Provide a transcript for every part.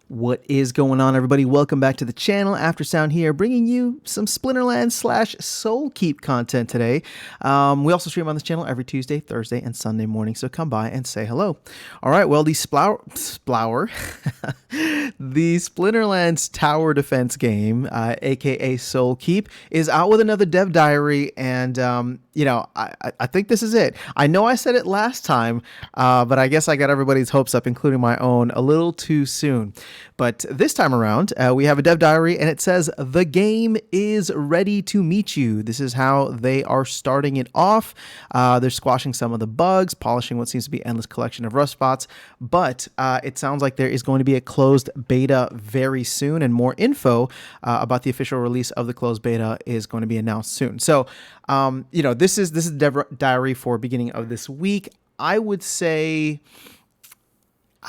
What is going on, everybody? Welcome back to the channel. Aftersound here, bringing you some Splinterlands / Soulkeep content today. We also stream on this channel every Tuesday, Thursday, and Sunday morning, so come by and say hello. All right, well, the Splinterlands Tower Defense game, aka Soulkeep, is out with another dev diary, and I think this is it. I know I said it last time, but I guess I got everybody's hopes up, including my own, a little too soon. But this time around, we have a dev diary, and it says, the game is ready to meet you. This is how they are starting it off. They're squashing some of the bugs, polishing what seems to be an endless collection of rust spots, but it sounds like there is going to be a closed beta very soon, and more info about the official release of the closed beta is going to be announced soon. So, this is dev diary for beginning of this week. I would say,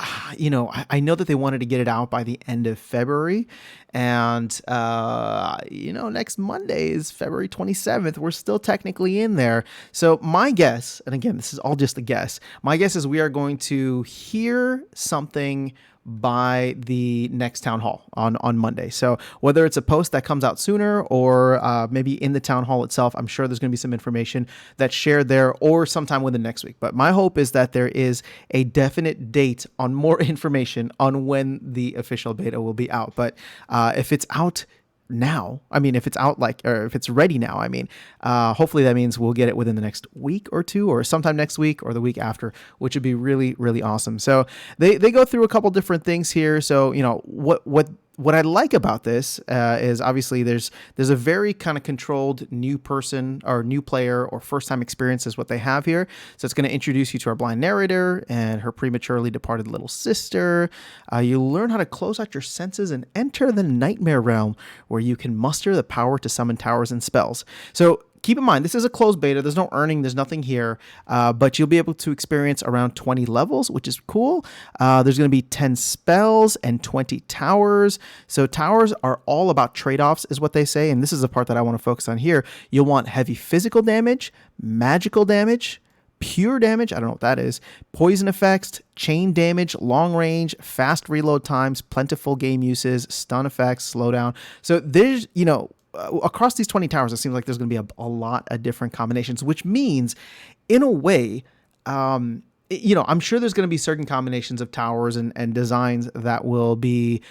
I know that they wanted to get it out by the end of February, and next Monday is February 27th. We're still technically in there. So my guess, and again, this is all just a guess, my guess is we are going to hear something by the next town hall on Monday. So whether it's a post that comes out sooner or maybe in the town hall itself, I'm sure there's going to be some information that's shared there or sometime within next week. But my hope is that there is a definite date on more information on when the official beta will be out. But if it's out now, if it's out or if it's ready now, hopefully that means we'll get it within the next week or two, or sometime next week or the week after, which would be really, really awesome. So they go through a couple different things here. So, what I like about this is obviously there's a very kind of controlled new person or new player or first time experience is what they have here. So it's going to introduce you to our blind narrator and her prematurely departed little sister. You learn how to close out your senses and enter the nightmare realm where you can muster the power to summon towers and spells. So keep in mind, this is a closed beta. There's no earning. There's nothing here, but you'll be able to experience around 20 levels, which is cool. There's going to be 10 spells and 20 towers. So towers are all about trade-offs is what they say, and this is the part that I want to focus on here. You'll want heavy physical damage, magical damage, pure damage, I don't know what that is, poison effects, chain damage, long range, fast reload times, plentiful game uses, stun effects, slowdown. So there's, across these 20 towers, it seems like there's going to be a lot of different combinations, which means, in a way, I'm sure there's going to be certain combinations of towers and designs that will be,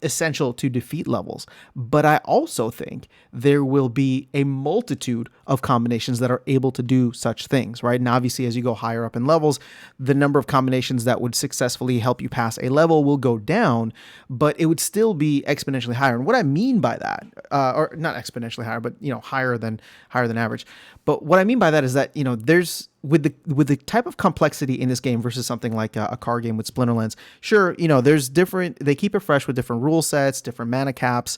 essential to defeat levels. But I also think there will be a multitude of combinations that are able to do such things, right? And obviously, as you go higher up in levels, the number of combinations that would successfully help you pass a level will go down, but it would still be exponentially higher. And what I mean by that, or not exponentially higher, but higher than average. But what I mean by that is that there's with the type of complexity in this game versus something like a card game with Splinterlands, sure, there's different, they keep it fresh with different rule sets, different mana caps,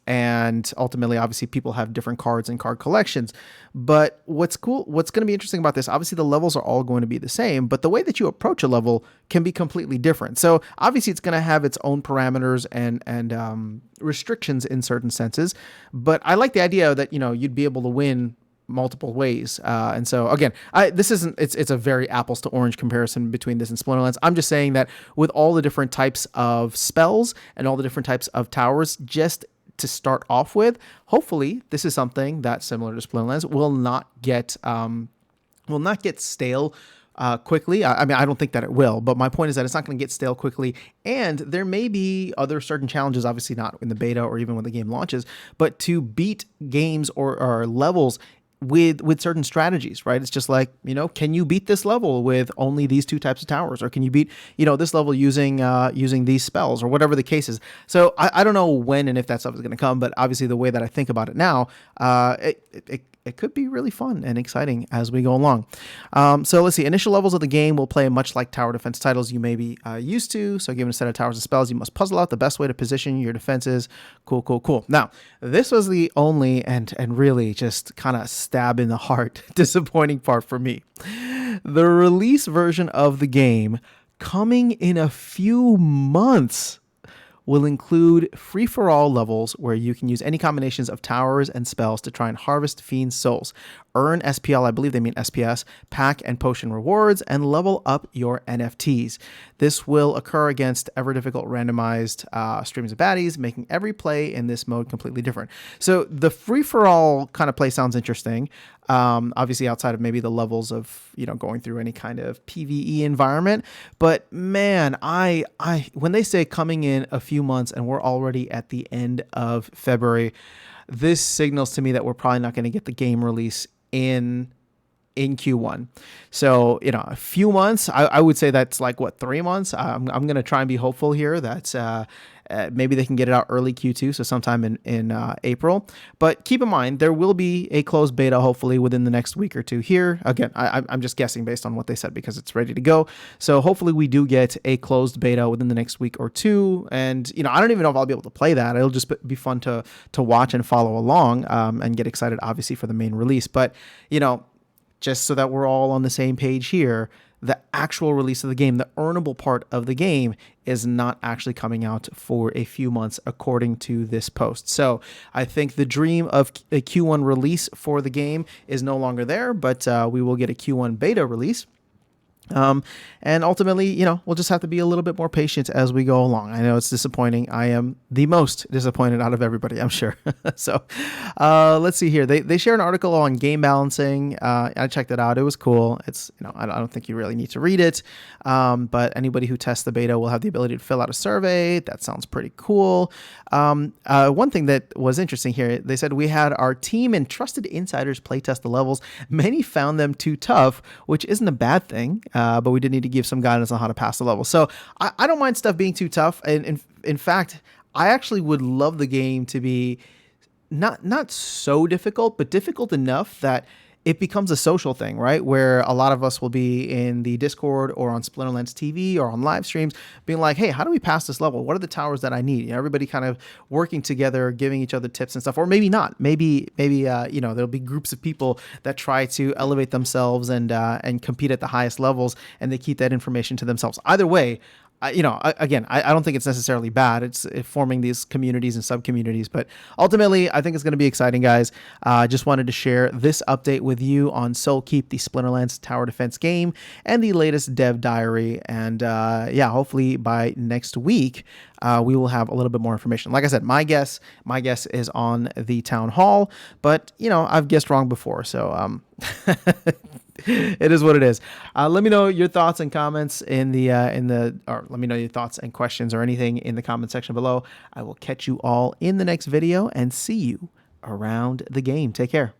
and ultimately, obviously, people have different cards and card collections. But what's going to be interesting about this, obviously, the levels are all going to be the same, but the way that you approach a level can be completely different. So obviously, it's going to have its own parameters and restrictions in certain senses. But I like the idea that, you'd be able to win multiple ways. And so again, it's a very apples to orange comparison between this and Splinterlands. I'm just saying that with all the different types of spells and all the different types of towers, just to start off with, hopefully this is something that, similar to Splinterlands, will not get stale quickly. I don't think that it will, but my point is that it's not going to get stale quickly. And there may be other certain challenges, obviously not in the beta or even when the game launches, but to beat games or levels with certain strategies, right? It's just like, can you beat this level with only these two types of towers, or can you beat, this level using these spells, or whatever the case is. So I don't know when and if that stuff is going to come, but obviously the way that I think about it now, it could be really fun and exciting as we go along. So let's see. Initial levels of the game will play much like tower defense titles you may be used to. So given a set of towers and spells, you must puzzle out the best way to position your defenses. Cool. Now, this was the only and really just kind of stab in the heart disappointing part for me. The release version of the game coming in a few months. will include free-for-all levels where you can use any combinations of towers and spells to try and harvest fiends' souls, earn SPL, I believe they mean SPS, pack and potion rewards, and level up your NFTs. This will occur against ever difficult randomized streams of baddies, making every play in this mode completely different. So the free-for-all kind of play sounds interesting. Obviously outside of maybe the levels of, going through any kind of PvE environment. But man, I when they say coming in a few months and we're already at the end of February, this signals to me that we're probably not going to get the game release in Q1. So, a few months, I would say that's like 3 months. I'm going to try and be hopeful here that maybe they can get it out early Q2, so sometime in April. But keep in mind, there will be a closed beta hopefully within the next week or two here. Again, I'm just guessing based on what they said because it's ready to go. So hopefully we do get a closed beta within the next week or two. And, I don't even know if I'll be able to play that. It'll just be fun to watch and follow along and get excited, obviously, for the main release. But, just so that we're all on the same page here, the actual release of the game, the earnable part of the game, is not actually coming out for a few months, according to this post. So I think the dream of a Q1 release for the game is no longer there, but we will get a Q1 beta release. And ultimately, we'll just have to be a little bit more patient as we go along. I know it's disappointing. I am the most disappointed out of everybody, I'm sure. So, let's see here. They share an article on game balancing. I checked it out. It was cool. It's, I don't think you really need to read it. But anybody who tests the beta will have the ability to fill out a survey. That sounds pretty cool. One thing that was interesting here, they said we had our team and trusted insiders playtest the levels. Many found them too tough, which isn't a bad thing. But we did need to give some guidance on how to pass the level. So I don't mind stuff being too tough. And in fact, I actually would love the game to be not so difficult, but difficult enough that it becomes a social thing, right? Where a lot of us will be in the Discord or on Splinterlands TV or on live streams being like, hey, how do we pass this level? What are the towers that I need? Everybody kind of working together, giving each other tips and stuff, or maybe not. Maybe there'll be groups of people that try to elevate themselves and compete at the highest levels, and they keep that information to themselves. Either way, I don't think it's necessarily bad. It's forming these communities and sub-communities, but ultimately, I think it's going to be exciting, guys. Just wanted to share this update with you on Soul Keep, the Splinterlands tower defense game, and the latest dev diary. And hopefully by next week, we will have a little bit more information. Like I said, my guess is on the town hall, but I've guessed wrong before, so it is what it is. Let me know your thoughts and comments or let me know your thoughts and questions or anything in the comment section below. I will catch you all in the next video and see you around the game. Take care.